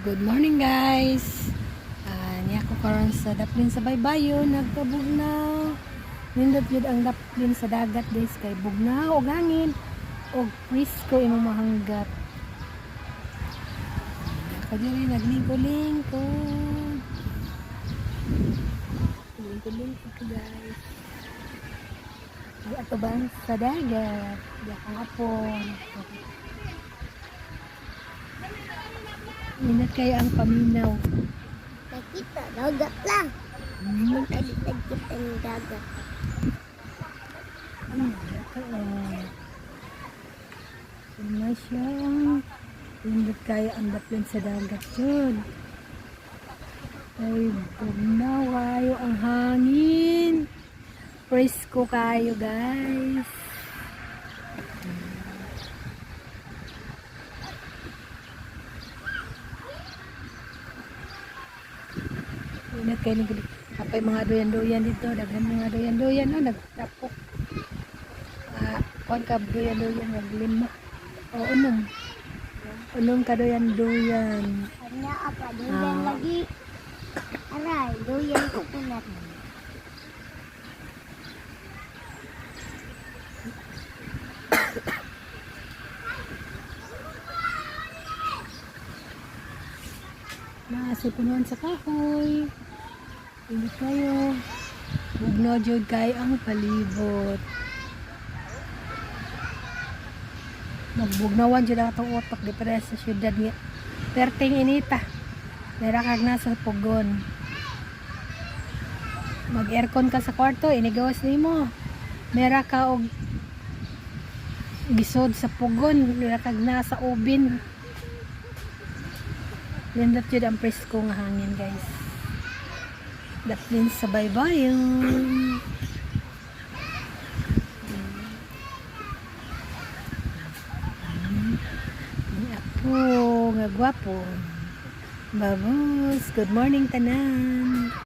Good morning guys. Niya ko karon sa daplin sa baybayon nagkabugnaw. Nindot yun ang daplin sa dagat guys kay bugnaw og hangin og presko imong mahanggat. Kadiri naglingko-lingkod. Lingkod-lingkod ko guys. Di ato ba sa dagat? Di akong apon. Nindot kayo ang paminaw. Nakita, dagat lang. Tagitag kita ng dagat. Ano siya? Pindot kayo ang daplin sa dagat yun. Ay, bugnaw kayo ang hangin. Presko kayo guys. Ingat kayo ng apay mga doyan-doyan dito. Daghan mga doyan-doyan. Nagtapok. Kuan ka doyan-doyan. Naglima. O, unong ka doyan-doyan. Ano apa, doyan lagi. Aray, doyan kukunat. Nasipunuan sa kahoy. Hindi kayo. Bugnaw jud kayo ang palibot. Magbugnawan jud ang atong utok di para sa syudad nga. Perting inita. Mera kag nasa pugon. Mag-aircon ka sa kwarto, inigawas nimo. Mera ka og gisod sa pugon, mera kag nasa ubin. Lindot yun ang presko nga hangin guys. Daplin sa baybayon. Ako nga gwapo. Babos, good morning tanan.